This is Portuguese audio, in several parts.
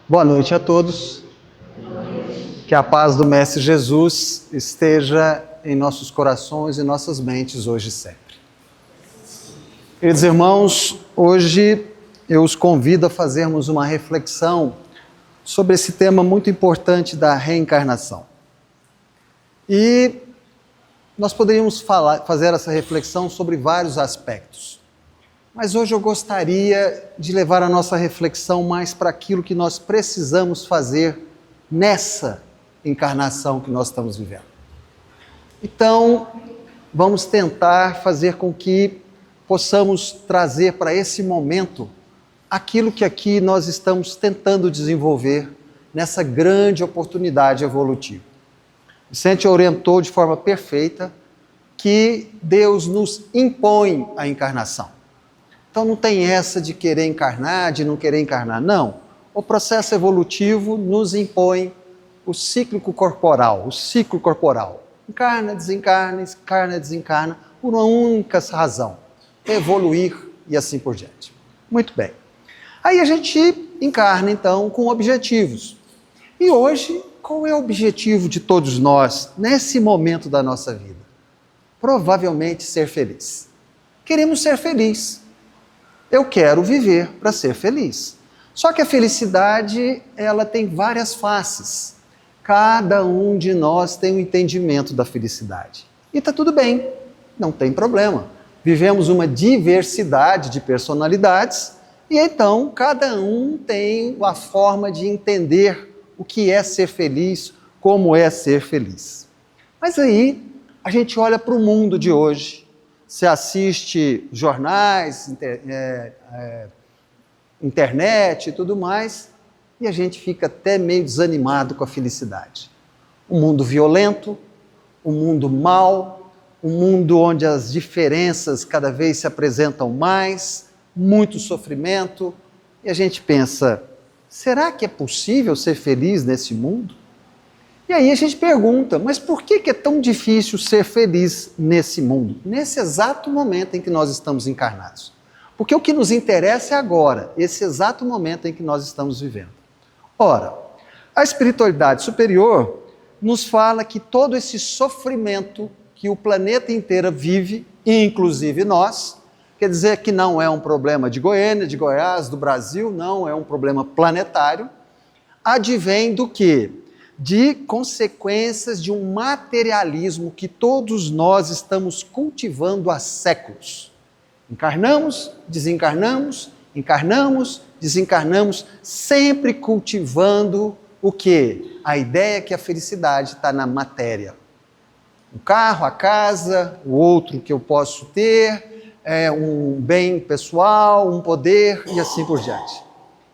Boa noite a todos. Que a paz do Mestre Jesus esteja em nossos corações e nossas mentes hoje e sempre. Queridos irmãos, hoje eu os convido a fazermos uma reflexão sobre esse tema muito importante da reencarnação. E nós poderíamos fazer essa reflexão sobre vários aspectos. Mas hoje eu gostaria de levar a nossa reflexão mais para aquilo que nós precisamos fazer nessa encarnação que nós estamos vivendo. Então, vamos tentar fazer com que possamos trazer para esse momento aquilo que aqui nós estamos tentando desenvolver nessa grande oportunidade evolutiva. Vicente orientou de forma perfeita que Deus nos impõe a encarnação. Então não tem essa de querer encarnar, de não querer encarnar, não. O processo evolutivo nos impõe o ciclo corporal. Encarna, desencarna, por uma única razão, evoluir e assim por diante. Muito bem. Aí a gente encarna então com objetivos. E hoje, qual é o objetivo de todos nós nesse momento da nossa vida? Provavelmente ser feliz. Queremos ser felizes. Eu quero viver para ser feliz. Só que a felicidade, ela tem várias faces. Cada um de nós tem um entendimento da felicidade. E está tudo bem, não tem problema. Vivemos uma diversidade de personalidades e então cada um tem a forma de entender o que é ser feliz, como é ser feliz. Mas aí a gente olha para o mundo de hoje. Você assiste jornais, internet e tudo mais, e a gente fica até meio desanimado com a felicidade. Um mundo violento, um mundo mau, um mundo onde as diferenças cada vez se apresentam mais, muito sofrimento, e a gente pensa, será que é possível ser feliz nesse mundo? E aí a gente pergunta, mas por que é tão difícil ser feliz nesse mundo? Nesse exato momento em que nós estamos encarnados. Porque o que nos interessa é agora, esse exato momento em que nós estamos vivendo. Ora, a espiritualidade superior nos fala que todo esse sofrimento que o planeta inteiro vive, inclusive nós, quer dizer que não é um problema de Goiânia, de Goiás, do Brasil, não, é um problema planetário, advém do quê? De consequências de um materialismo que todos nós estamos cultivando há séculos. Encarnamos, desencarnamos, encarnamos, desencarnamos, sempre cultivando o quê? A ideia que a felicidade está na matéria. O carro, a casa, o outro que eu posso ter, um bem pessoal, um poder e assim por diante.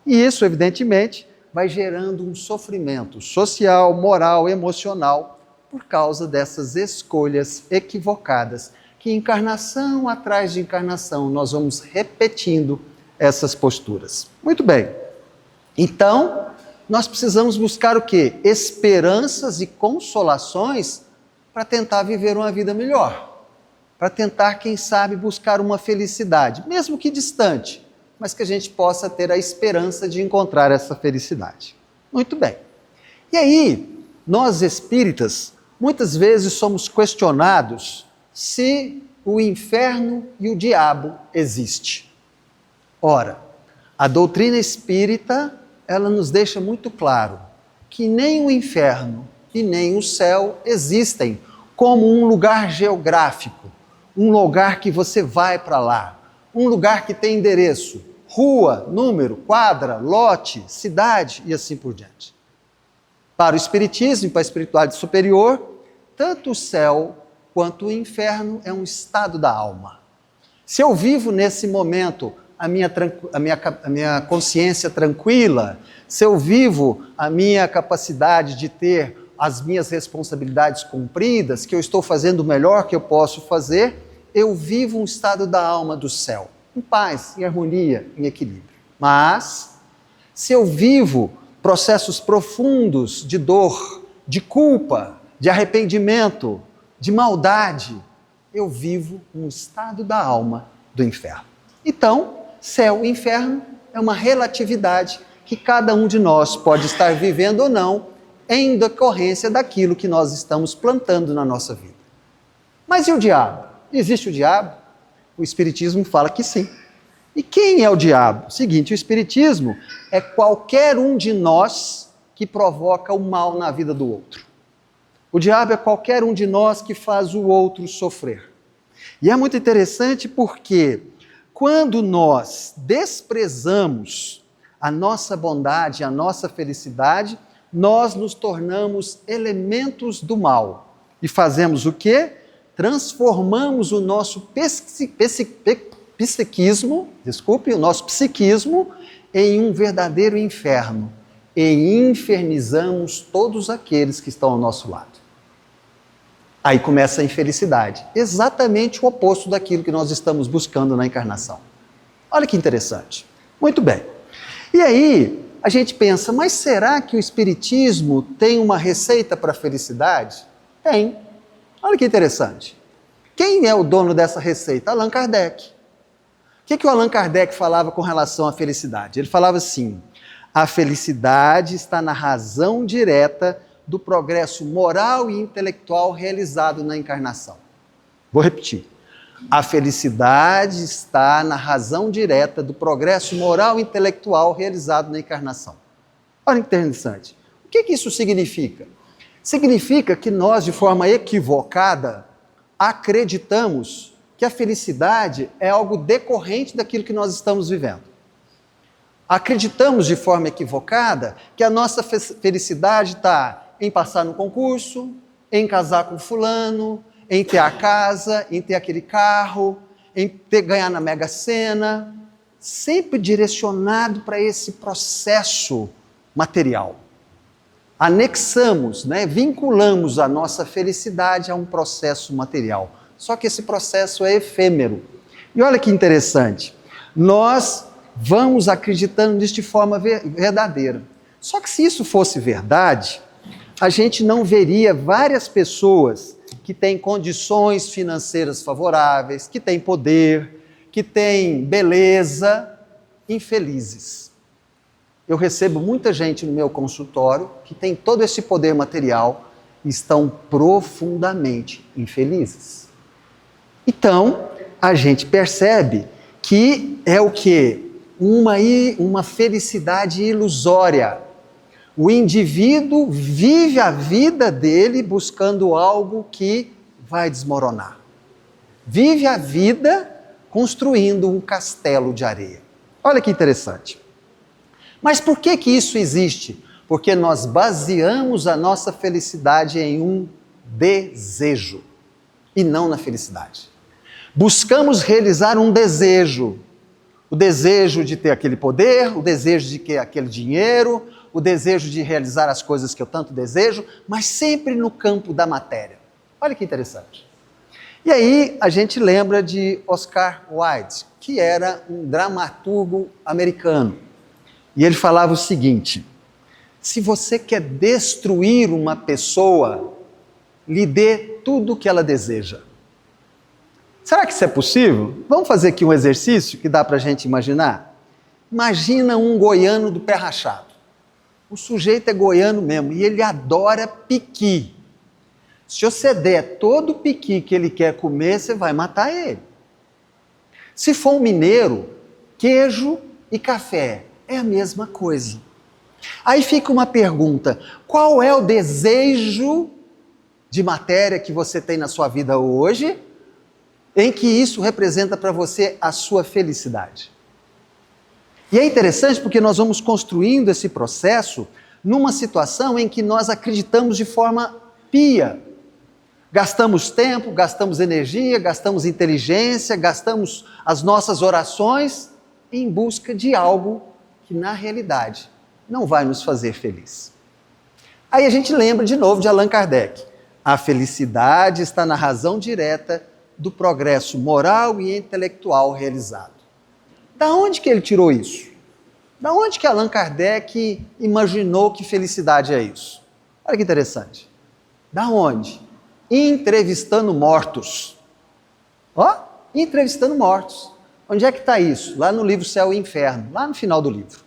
E isso, evidentemente, vai gerando um sofrimento social, moral, emocional, por causa dessas escolhas equivocadas, que encarnação atrás de encarnação nós vamos repetindo essas posturas. Muito bem. Então, nós precisamos buscar o quê? Esperanças e consolações para tentar viver uma vida melhor, para tentar, quem sabe, buscar uma felicidade, mesmo que distante, mas que a gente possa ter a esperança de encontrar essa felicidade. Muito bem. E aí, nós espíritas, muitas vezes somos questionados se o inferno e o diabo existem. Ora, a doutrina espírita, ela nos deixa muito claro que nem o inferno e nem o céu existem como um lugar geográfico, um lugar que você vai para lá, um lugar que tem endereço, rua, número, quadra, lote, cidade e assim por diante. Para o espiritismo e para a espiritualidade superior, tanto o céu quanto o inferno é um estado da alma. Se eu vivo nesse momento a minha consciência tranquila, se eu vivo a minha capacidade de ter as minhas responsabilidades cumpridas, que eu estou fazendo o melhor que eu posso fazer, eu vivo um estado da alma do céu. Em paz, em harmonia, em equilíbrio. Mas, se eu vivo processos profundos de dor, de culpa, de arrependimento, de maldade, eu vivo um estado da alma do inferno. Então, céu e inferno é uma relatividade que cada um de nós pode estar vivendo ou não em decorrência daquilo que nós estamos plantando na nossa vida. Mas e o diabo? Existe o diabo? O Espiritismo fala que sim. E quem é o diabo? Seguinte, o Espiritismo é qualquer um de nós que provoca o mal na vida do outro. O diabo é qualquer um de nós que faz o outro sofrer. E é muito interessante porque quando nós desprezamos a nossa bondade, a nossa felicidade, nós nos tornamos elementos do mal. E fazemos o quê? Transformamos o nosso psiquismo em um verdadeiro inferno. E infernizamos todos aqueles que estão ao nosso lado. Aí começa a infelicidade. Exatamente o oposto daquilo que nós estamos buscando na encarnação. Olha que interessante. Muito bem. E aí, a gente pensa, mas será que o Espiritismo tem uma receita para a felicidade? Tem. Olha que interessante. Quem é o dono dessa receita? Allan Kardec. O que o Allan Kardec falava com relação à felicidade? Ele falava assim, a felicidade está na razão direta do progresso moral e intelectual realizado na encarnação. Vou repetir. A felicidade está na razão direta do progresso moral e intelectual realizado na encarnação. Olha que interessante. O que isso significa? Significa que nós, de forma equivocada, acreditamos que a felicidade é algo decorrente daquilo que nós estamos vivendo. Acreditamos de forma equivocada que a nossa felicidade está em passar no concurso, em casar com fulano, em ter a casa, em ter aquele carro, em ganhar na Mega Sena, sempre direcionado para esse processo material. Anexamos, vinculamos a nossa felicidade a um processo material. Só que esse processo é efêmero. E olha que interessante, nós vamos acreditando nisso de forma verdadeira. Só que se isso fosse verdade, a gente não veria várias pessoas que têm condições financeiras favoráveis, que têm poder, que têm beleza, infelizes. Eu recebo muita gente no meu consultório que tem todo esse poder material e estão profundamente infelizes. Então, a gente percebe que é o quê? Uma felicidade ilusória. O indivíduo vive a vida dele buscando algo que vai desmoronar. Vive a vida construindo um castelo de areia. Olha que interessante. Mas por que isso existe? Porque nós baseamos a nossa felicidade em um desejo e não na felicidade. Buscamos realizar um desejo. O desejo de ter aquele poder, o desejo de ter aquele dinheiro, o desejo de realizar as coisas que eu tanto desejo, mas sempre no campo da matéria. Olha que interessante. E aí a gente lembra de Oscar Wilde, que era um dramaturgo americano. E ele falava o seguinte, se você quer destruir uma pessoa, lhe dê tudo o que ela deseja. Será que isso é possível? Vamos fazer aqui um exercício que dá para a gente imaginar? Imagina um goiano do pé rachado. O sujeito é goiano mesmo e ele adora piqui. Se você der todo o piqui que ele quer comer, você vai matar ele. Se for um mineiro, queijo e café é a mesma coisa. Aí fica uma pergunta, qual é o desejo de matéria que você tem na sua vida hoje, em que isso representa para você a sua felicidade? E é interessante porque nós vamos construindo esse processo numa situação em que nós acreditamos de forma pia. Gastamos tempo, gastamos energia, gastamos inteligência, gastamos as nossas orações em busca de algo que na realidade não vai nos fazer feliz. Aí a gente lembra de novo de Allan Kardec. A felicidade está na razão direta do progresso moral e intelectual realizado. Da onde que ele tirou isso? Da onde que Allan Kardec imaginou que felicidade é isso? Olha que interessante. Da onde? Entrevistando mortos. Entrevistando mortos. Onde é que está isso? Lá no livro Céu e Inferno, lá no final do livro.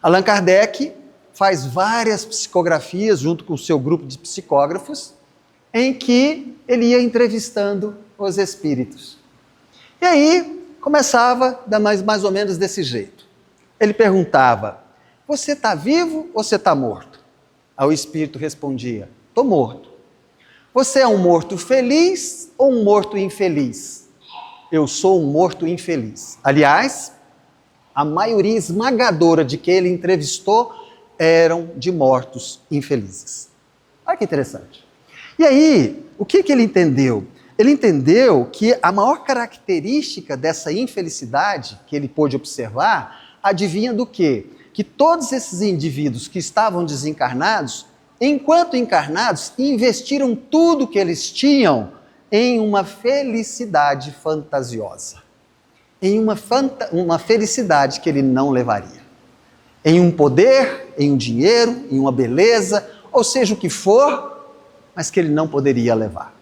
Allan Kardec faz várias psicografias junto com o seu grupo de psicógrafos, em que ele ia entrevistando os espíritos. E aí começava mais ou menos desse jeito. Ele perguntava: você está vivo ou você está morto? Aí o espírito respondia: estou morto. Você é um morto feliz ou um morto infeliz? Eu sou um morto infeliz. Aliás, a maioria esmagadora de que ele entrevistou eram de mortos infelizes. Olha que interessante. E aí, o que ele entendeu? Ele entendeu que a maior característica dessa infelicidade que ele pôde observar adivinha do quê? Que todos esses indivíduos que estavam desencarnados, enquanto encarnados, investiram tudo que eles tinham em uma felicidade fantasiosa. Em uma felicidade que ele não levaria. Em um poder, em um dinheiro, em uma beleza, ou seja o que for, mas que ele não poderia levar.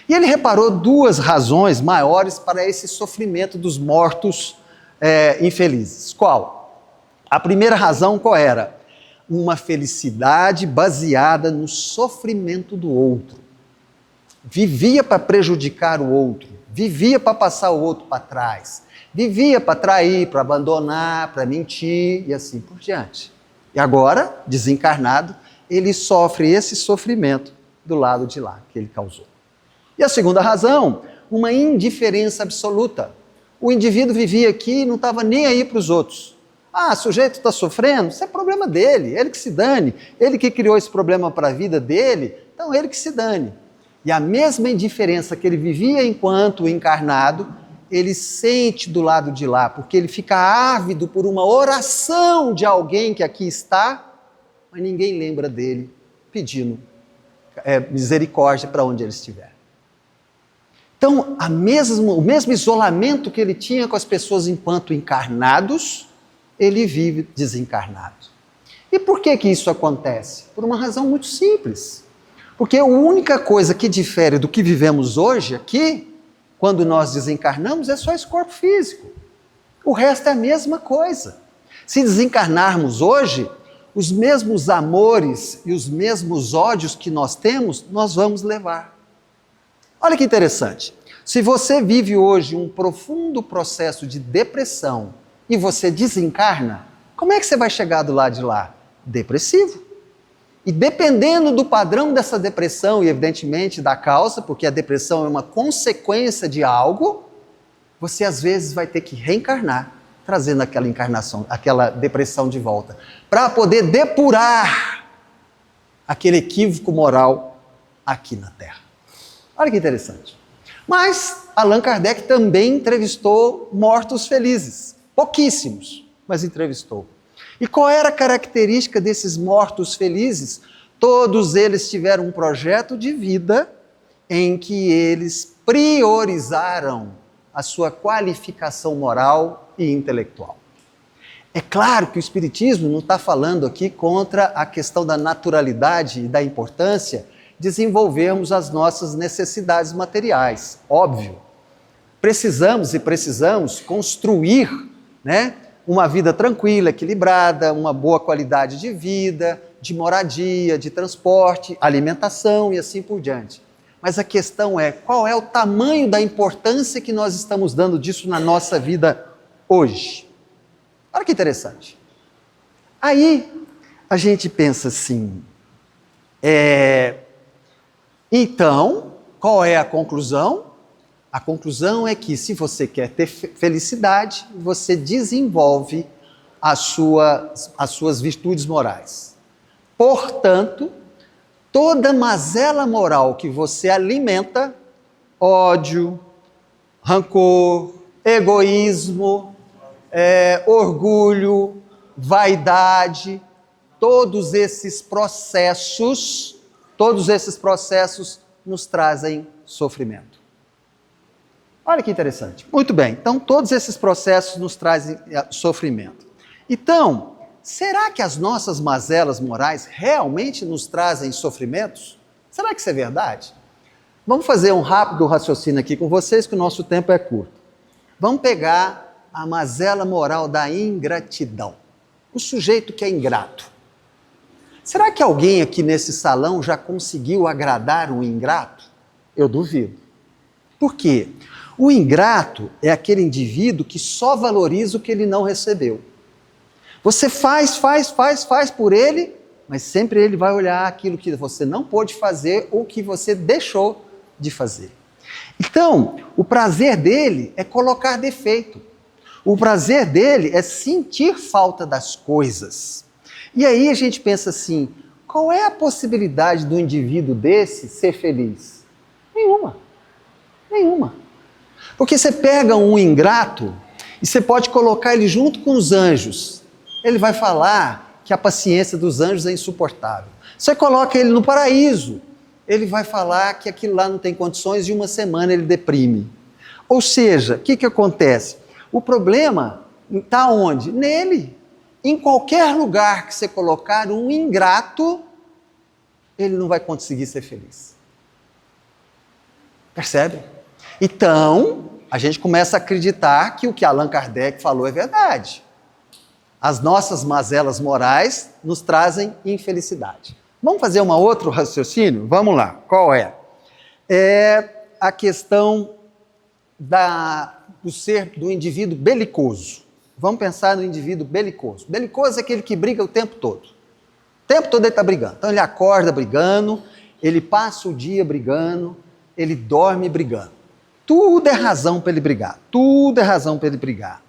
E ele reparou duas razões maiores para esse sofrimento dos mortos infelizes. Qual? A primeira razão qual era? Uma felicidade baseada no sofrimento do outro. Vivia para prejudicar o outro, vivia para passar o outro para trás, vivia para trair, para abandonar, para mentir e assim por diante. E agora, desencarnado, ele sofre esse sofrimento do lado de lá que ele causou. E a segunda razão, uma indiferença absoluta. O indivíduo vivia aqui e não estava nem aí para os outros. Ah, o sujeito está sofrendo, isso é problema dele, ele que se dane. Ele que criou esse problema para a vida dele, então ele que se dane. E a mesma indiferença que ele vivia enquanto encarnado, ele sente do lado de lá, porque ele fica ávido por uma oração de alguém que aqui está, mas ninguém lembra dele pedindo misericórdia para onde ele estiver. Então, o mesmo isolamento que ele tinha com as pessoas enquanto encarnados, ele vive desencarnado. E por que isso acontece? Por uma razão muito simples. Porque a única coisa que difere do que vivemos hoje aqui, quando nós desencarnamos, é só esse corpo físico. O resto é a mesma coisa. Se desencarnarmos hoje, os mesmos amores e os mesmos ódios que nós temos, nós vamos levar. Olha que interessante. Se você vive hoje um profundo processo de depressão e você desencarna, como é que você vai chegar do lado de lá? Depressivo. E dependendo do padrão dessa depressão e evidentemente da causa, porque a depressão é uma consequência de algo, você às vezes vai ter que reencarnar, trazendo aquela depressão de volta, para poder depurar aquele equívoco moral aqui na Terra. Olha que interessante. Mas Allan Kardec também entrevistou mortos felizes, pouquíssimos, mas entrevistou. E qual era a característica desses mortos felizes? Todos eles tiveram um projeto de vida em que eles priorizaram a sua qualificação moral e intelectual. É claro que o Espiritismo não está falando aqui contra a questão da naturalidade e da importância de desenvolvermos as nossas necessidades materiais, óbvio. Precisamos construir, uma vida tranquila, equilibrada, uma boa qualidade de vida, de moradia, de transporte, alimentação e assim por diante. Mas a questão é, qual é o tamanho da importância que nós estamos dando disso na nossa vida hoje? Olha que interessante. Aí a gente pensa assim, então, qual é a conclusão? A conclusão é que se você quer ter felicidade, você desenvolve as suas virtudes morais. Portanto, toda mazela moral que você alimenta, ódio, rancor, egoísmo, orgulho, vaidade, todos esses processos nos trazem sofrimento. Olha que interessante. Muito bem, então todos esses processos nos trazem sofrimento. Então, será que as nossas mazelas morais realmente nos trazem sofrimentos? Será que isso é verdade? Vamos fazer um rápido raciocínio aqui com vocês, que o nosso tempo é curto. Vamos pegar a mazela moral da ingratidão. o sujeito que é ingrato. Será que alguém aqui nesse salão já conseguiu agradar um ingrato? Eu duvido. Por quê? O ingrato é aquele indivíduo que só valoriza o que ele não recebeu. Você faz por ele, mas sempre ele vai olhar aquilo que você não pôde fazer ou que você deixou de fazer. Então, o prazer dele é colocar defeito. O prazer dele é sentir falta das coisas. E aí a gente pensa assim, qual é a possibilidade do indivíduo desse ser feliz? Nenhuma. Nenhuma. Porque você pega um ingrato e você pode colocar ele junto com os anjos. Ele vai falar que a paciência dos anjos é insuportável. Você coloca ele no paraíso, ele vai falar que aquilo lá não tem condições e uma semana ele deprime. Ou seja, o que acontece? O problema está onde? Nele. Em qualquer lugar que você colocar um ingrato, ele não vai conseguir ser feliz. Percebe? Então, a gente começa a acreditar que o que Allan Kardec falou é verdade. As nossas mazelas morais nos trazem infelicidade. Vamos fazer um outro raciocínio? Vamos lá. Qual é? É a questão do indivíduo belicoso. Vamos pensar no indivíduo belicoso. Belicoso é aquele que briga o tempo todo. O tempo todo ele está brigando. Então ele acorda brigando, ele passa o dia brigando, ele dorme brigando. Tudo é razão para ele brigar. Tudo é razão para ele brigar.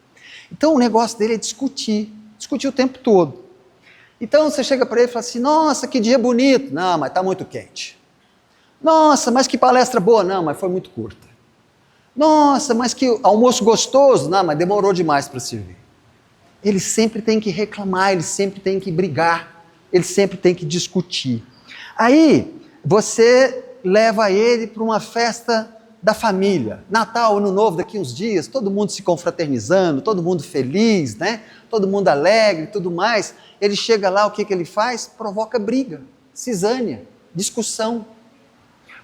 Então o negócio dele é discutir o tempo todo. Então você chega para ele e fala assim, nossa, que dia bonito. Não, mas está muito quente. Nossa, mas que palestra boa. Não, mas foi muito curta. Nossa, mas que almoço gostoso. Não, mas demorou demais para servir. Ele sempre tem que reclamar, ele sempre tem que brigar, ele sempre tem que discutir. Aí você leva ele para uma festa da família, Natal, Ano Novo, daqui uns dias, todo mundo se confraternizando, todo mundo feliz, né? Todo mundo alegre e tudo mais. Ele chega lá, o que ele faz? Provoca briga, cisânia, discussão.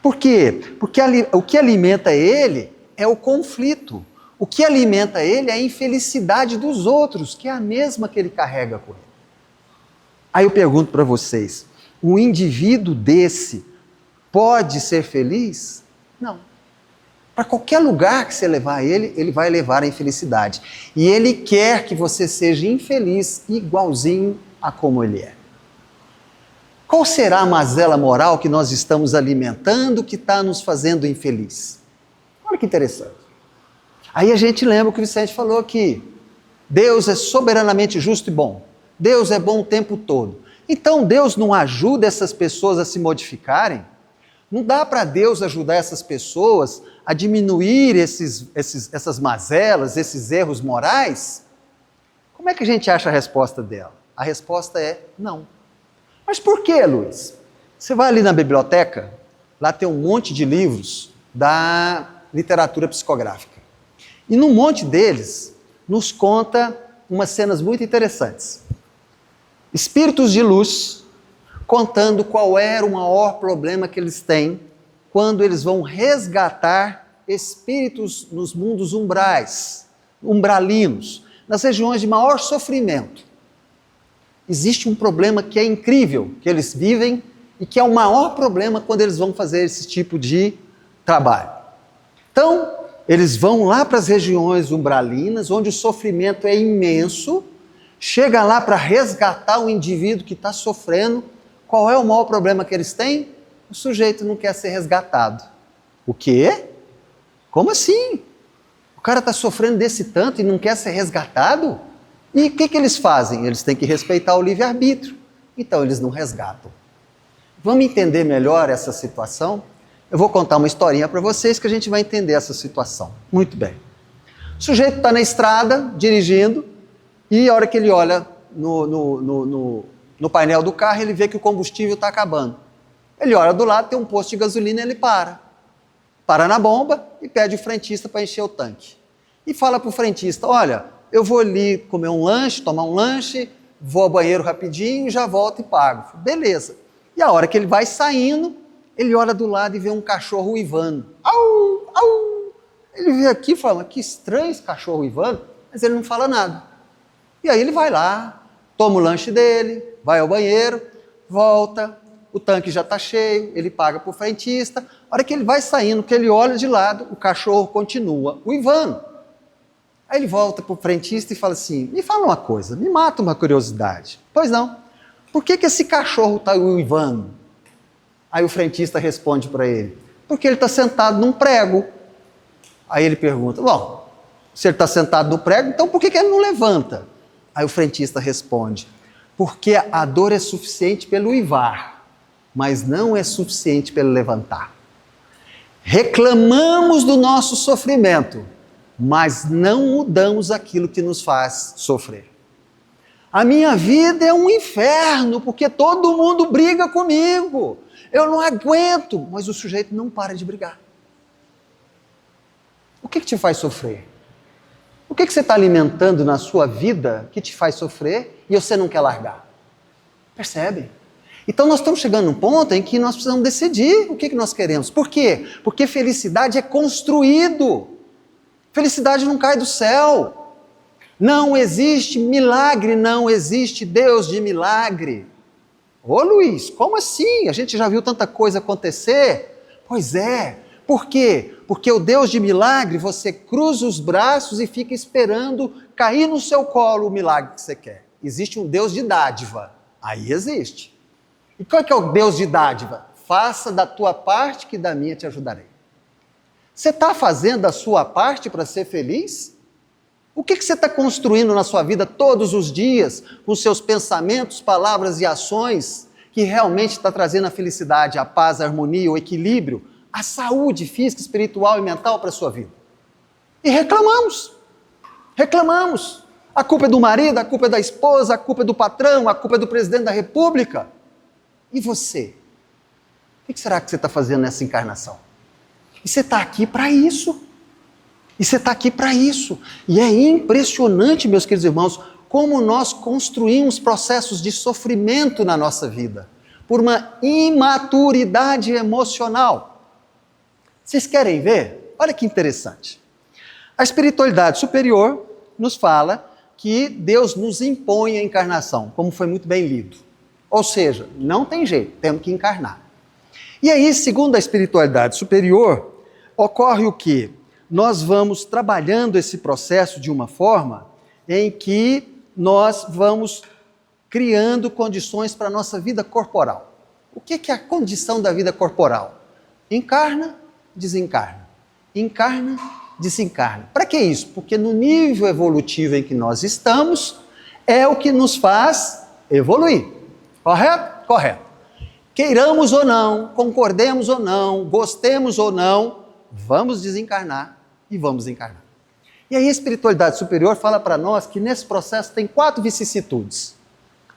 Por quê? Porque o que alimenta ele é o conflito. O que alimenta ele é a infelicidade dos outros, que é a mesma que ele carrega com ele. Aí eu pergunto para vocês, um indivíduo desse pode ser feliz? Não. Para qualquer lugar que você levar ele, ele vai levar a infelicidade. E ele quer que você seja infeliz igualzinho a como ele é. Qual será a mazela moral que nós estamos alimentando que está nos fazendo infeliz? Olha que interessante. Aí a gente lembra o que o Vicente falou aqui. Deus é soberanamente justo e bom. Deus é bom o tempo todo. Então Deus não ajuda essas pessoas a se modificarem? Não dá para Deus ajudar essas pessoas a diminuir essas mazelas, esses erros morais? Como é que a gente acha a resposta dela? A resposta é não. Mas por que, Luiz? Você vai ali na biblioteca, lá tem um monte de livros da literatura psicográfica. E num monte deles, nos conta umas cenas muito interessantes. Espíritos de luz contando qual era o maior problema que eles têm quando eles vão resgatar espíritos nos mundos umbrais, umbralinos, nas regiões de maior sofrimento. Existe um problema que é incrível, que eles vivem e que é o maior problema quando eles vão fazer esse tipo de trabalho. Então, eles vão lá para as regiões umbralinas, onde o sofrimento é imenso, chega lá para resgatar o indivíduo que está sofrendo. Qual é o maior problema que eles têm? O sujeito não quer ser resgatado. O quê? Como assim? O cara está sofrendo desse tanto e não quer ser resgatado? E o que eles fazem? Eles têm que respeitar o livre-arbítrio. Então eles não resgatam. Vamos entender melhor essa situação? Eu vou contar uma historinha para vocês que a gente vai entender essa situação. Muito bem. O sujeito está na estrada, dirigindo, e a hora que ele olha no painel do carro, ele vê que o combustível está acabando. Ele olha do lado, tem um posto de gasolina, ele para. Para na bomba e pede o frentista para encher o tanque. E fala para o frentista, olha, eu vou ali comer um lanche, tomar um lanche, vou ao banheiro rapidinho, já volto e pago. Beleza. E a hora que ele vai saindo, ele olha do lado e vê um cachorro uivando. Au, au. Ele vê aqui e fala, que estranho esse cachorro uivando, mas ele não fala nada. E aí ele vai lá, toma o lanche dele, vai ao banheiro, volta, o tanque já está cheio, ele paga para o frentista. A hora que ele vai saindo, que ele olha de lado, o cachorro continua uivando. Aí ele volta para o frentista e fala assim, me fala uma coisa, me mata uma curiosidade. Pois não, por que esse cachorro está uivando? Aí o frentista responde para ele, porque ele está sentado num prego. Aí ele pergunta, bom, se ele está sentado no prego, então por que ele não levanta? Aí o frentista responde, porque a dor é suficiente pelo uivar, mas não é suficiente pelo levantar. Reclamamos do nosso sofrimento, mas não mudamos aquilo que nos faz sofrer. A minha vida é um inferno, porque todo mundo briga comigo. Eu não aguento, mas o sujeito não para de brigar. O que te faz sofrer? O que você está alimentando na sua vida que te faz sofrer e você não quer largar? Percebe? Então nós estamos chegando num ponto em que nós precisamos decidir o que nós queremos. Por quê? Porque felicidade é construído. Felicidade não cai do céu. Não existe milagre, não existe Deus de milagre. Ô Luiz, como assim? A gente já viu tanta coisa acontecer? Pois é. Por quê? Porque o Deus de milagre, você cruza os braços e fica esperando cair no seu colo o milagre que você quer. Existe um Deus de dádiva. Aí existe. E qual é o Deus de dádiva? Faça da tua parte que da minha te ajudarei. Você está fazendo a sua parte para ser feliz? O que você está construindo na sua vida todos os dias, com seus pensamentos, palavras e ações, que realmente está trazendo a felicidade, a paz, a harmonia, o equilíbrio, a saúde física, espiritual e mental para a sua vida? E reclamamos. Reclamamos. A culpa é do marido, a culpa é da esposa, a culpa é do patrão, a culpa é do presidente da república. E você? O que será que você está fazendo nessa encarnação? E você está aqui para isso. E você está aqui para isso. E é impressionante, meus queridos irmãos, como nós construímos processos de sofrimento na nossa vida, por uma imaturidade emocional. Vocês querem ver? Olha que interessante. A espiritualidade superior nos fala que Deus nos impõe a encarnação, como foi muito bem lido. Ou seja, não tem jeito, temos que encarnar. E aí, segundo a espiritualidade superior, ocorre o quê? Nós vamos trabalhando esse processo de uma forma em que nós vamos criando condições para a nossa vida corporal. O que é a condição da vida corporal? Encarna, desencarna. Encarna, desencarna. Para que isso? Porque no nível evolutivo em que nós estamos, é o que nos faz evoluir. Correto? Correto. Queiramos ou não, concordemos ou não, gostemos ou não, vamos desencarnar e vamos encarnar. E aí a espiritualidade superior fala para nós que nesse processo tem 4 vicissitudes.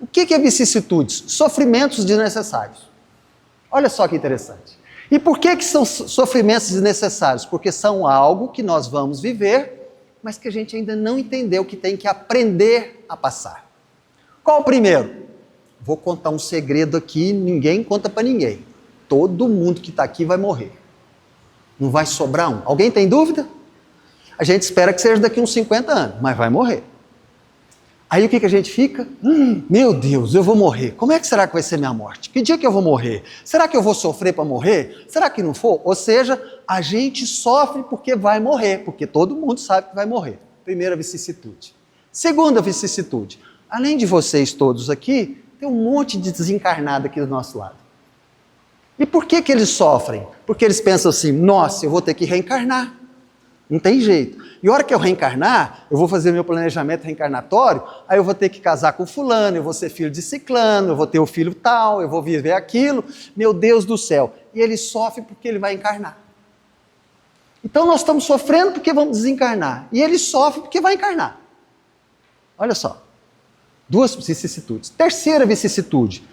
O que é vicissitudes? Sofrimentos desnecessários. Olha só que interessante. E por que são sofrimentos desnecessários? Porque são algo que nós vamos viver, mas que a gente ainda não entendeu, que tem que aprender a passar. Qual o primeiro? Vou contar um segredo aqui, ninguém conta para ninguém. Todo mundo que está aqui vai morrer. Não vai sobrar um. Alguém tem dúvida? A gente espera que seja daqui uns 50 anos, mas vai morrer. Aí o que a gente fica? Meu Deus, eu vou morrer. Como é que será que vai ser minha morte? Que dia que eu vou morrer? Será que eu vou sofrer para morrer? Será que não for? Ou seja, a gente sofre porque vai morrer, porque todo mundo sabe que vai morrer. Primeira vicissitude. Segunda vicissitude. Além de vocês todos aqui, tem um monte de desencarnado aqui do nosso lado. E por que eles sofrem? Porque eles pensam assim, nossa, eu vou ter que reencarnar. Não tem jeito. E a hora que eu reencarnar, eu vou fazer meu planejamento reencarnatório, aí eu vou ter que casar com fulano, eu vou ser filho de ciclano, eu vou ter o filho tal, eu vou viver aquilo. Meu Deus do céu. E ele sofre porque ele vai encarnar. Então nós estamos sofrendo porque vamos desencarnar. E ele sofre porque vai encarnar. Olha só. 2 vicissitudes. Terceira vicissitude.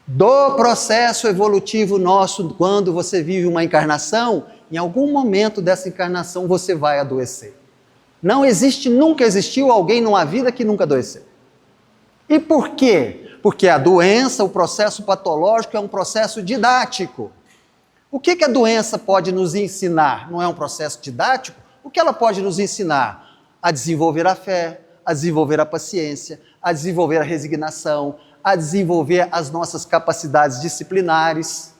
Do processo evolutivo nosso, quando você vive uma encarnação, em algum momento dessa encarnação você vai adoecer. Não existe, nunca existiu alguém numa vida que nunca adoeceu. E por quê? Porque a doença, o processo patológico é um processo didático. O que a doença pode nos ensinar? Não é um processo didático? O que ela pode nos ensinar? A desenvolver a fé, a desenvolver a paciência, a desenvolver a resignação, a desenvolver as nossas capacidades disciplinares.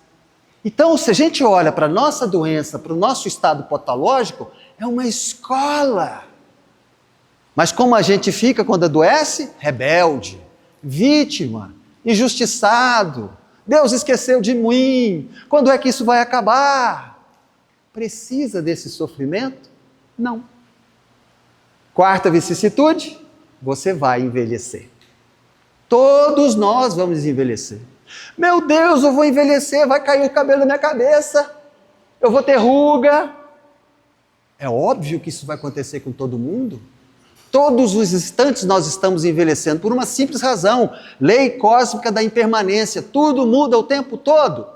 Então, se a gente olha para a nossa doença, para o nosso estado patológico, é uma escola. Mas como a gente fica quando adoece? Rebelde, vítima, injustiçado. Deus esqueceu de mim. Quando é que isso vai acabar? Precisa desse sofrimento? Não. Quarta vicissitude, você vai envelhecer. Todos nós vamos envelhecer. Meu Deus, eu vou envelhecer, vai cair o cabelo da minha cabeça, eu vou ter ruga. É óbvio que isso vai acontecer com todo mundo. Todos os instantes nós estamos envelhecendo por uma simples razão, lei cósmica da impermanência, tudo muda o tempo todo.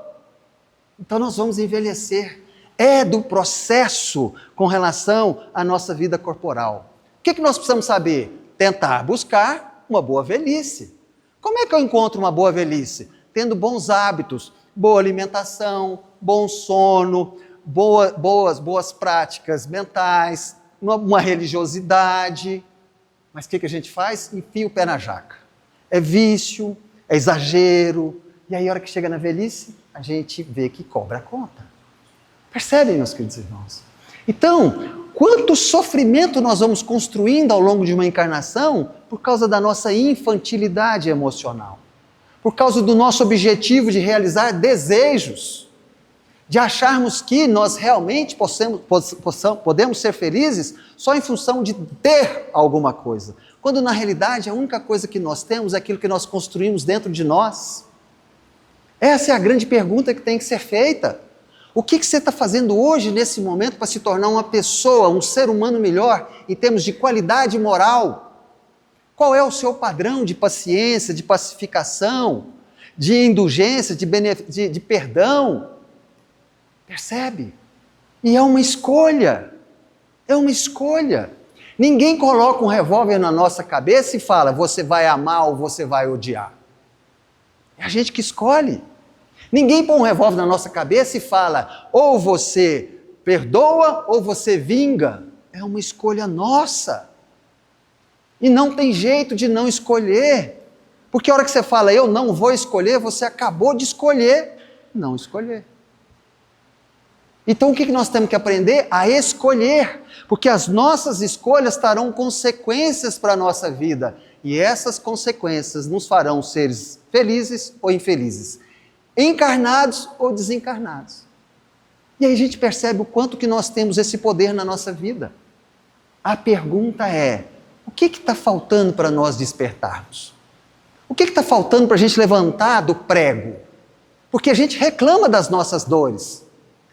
Então nós vamos envelhecer. É do processo com relação à nossa vida corporal. O que nós precisamos saber? Tentar buscar uma boa velhice. Como é que eu encontro uma boa velhice? Tendo bons hábitos, boa alimentação, bom sono, boas práticas mentais, uma religiosidade. Mas o que a gente faz? Enfia o pé na jaca. É vício, é exagero. E aí, a hora que chega na velhice, a gente vê que cobra a conta. Percebem, meus queridos irmãos? Então, quanto sofrimento nós vamos construindo ao longo de uma encarnação por causa da nossa infantilidade emocional, por causa do nosso objetivo de realizar desejos, de acharmos que nós realmente podemos ser felizes só em função de ter alguma coisa, quando na realidade a única coisa que nós temos é aquilo que nós construímos dentro de nós. Essa é a grande pergunta que tem que ser feita. O que você está fazendo hoje, nesse momento, para se tornar uma pessoa, um ser humano melhor, em termos de qualidade moral? Qual é o seu padrão de paciência, de pacificação, de indulgência, de perdão? Percebe? E é uma escolha. É uma escolha. Ninguém coloca um revólver na nossa cabeça e fala, você vai amar ou você vai odiar. É a gente que escolhe. Ninguém põe um revólver na nossa cabeça e fala, ou você perdoa ou você vinga. É uma escolha nossa. E não tem jeito de não escolher. Porque a hora que você fala, eu não vou escolher, você acabou de escolher não escolher. Então o que nós temos que aprender? A escolher. Porque as nossas escolhas trarão consequências para a nossa vida. E essas consequências nos farão seres felizes ou infelizes. Encarnados ou desencarnados. E aí a gente percebe o quanto que nós temos esse poder na nossa vida. A pergunta é, o que está faltando para nós despertarmos? O que está faltando para a gente levantar do prego? Porque a gente reclama das nossas dores.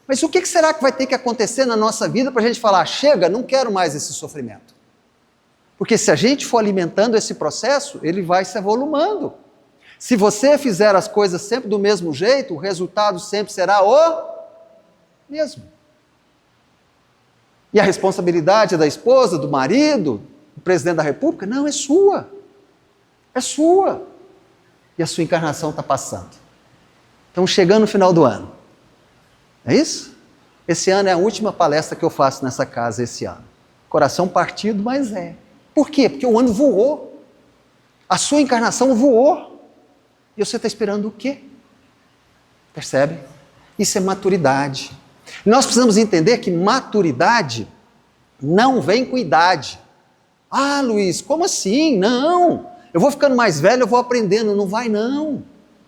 Mas o que será que vai ter que acontecer na nossa vida para a gente falar, chega, não quero mais esse sofrimento? Porque se a gente for alimentando esse processo, ele vai se avolumando. Se você fizer as coisas sempre do mesmo jeito, o resultado sempre será o mesmo. E a responsabilidade é da esposa, do marido, do presidente da República? Não, é sua. É sua. E a sua encarnação está passando. Estamos chegando no final do ano. É isso? Esse ano é a última palestra que eu faço nessa casa esse ano. Coração partido, mas é. Por quê? Porque o ano voou. A sua encarnação voou. E você está esperando o quê? Percebe? Isso é maturidade. Nós precisamos entender que maturidade não vem com idade. Ah, Luiz, como assim? Não. Eu vou ficando mais velho, eu vou aprendendo. Não vai, não.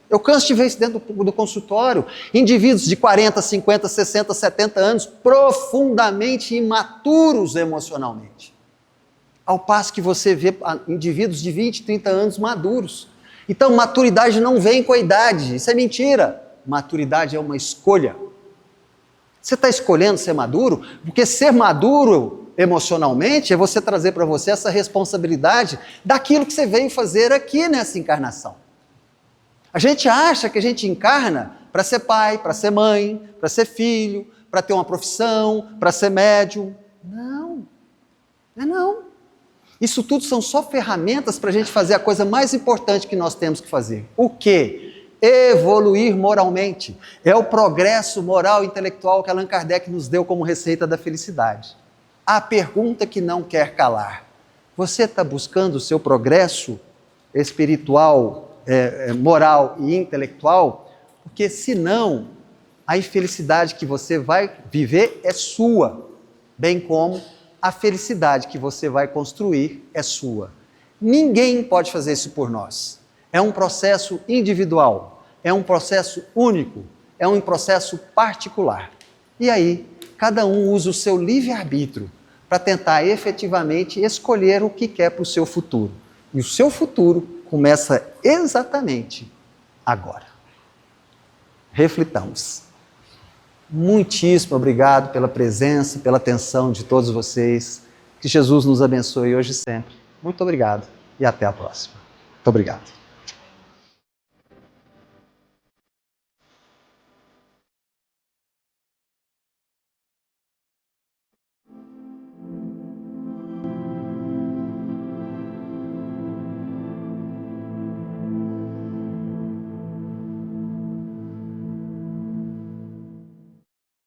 Eu canso de ver isso dentro do consultório. Indivíduos de 40, 50, 60, 70 anos, profundamente imaturos emocionalmente. Ao passo que você vê indivíduos de 20, 30 anos maduros. Então, maturidade não vem com a idade, isso é mentira. Maturidade é uma escolha. Você está escolhendo ser maduro? Porque ser maduro emocionalmente é você trazer para você essa responsabilidade daquilo que você veio fazer aqui nessa encarnação. A gente acha que a gente encarna para ser pai, para ser mãe, para ser filho, para ter uma profissão, para ser médium. Não, não. Isso tudo são só ferramentas para a gente fazer a coisa mais importante que nós temos que fazer. O quê? Evoluir moralmente. É o progresso moral e intelectual que Allan Kardec nos deu como receita da felicidade. A pergunta que não quer calar. Você está buscando o seu progresso espiritual, moral e intelectual? Porque senão a infelicidade que você vai viver é sua, bem como a felicidade que você vai construir é sua. Ninguém pode fazer isso por nós. É um processo individual, é um processo único, é um processo particular. E aí, cada um usa o seu livre-arbítrio para tentar efetivamente escolher o que quer para o seu futuro. E o seu futuro começa exatamente agora. Reflitamos. Muitíssimo obrigado pela presença, pela atenção de todos vocês. Que Jesus nos abençoe hoje e sempre. Muito obrigado e até a próxima. Muito obrigado.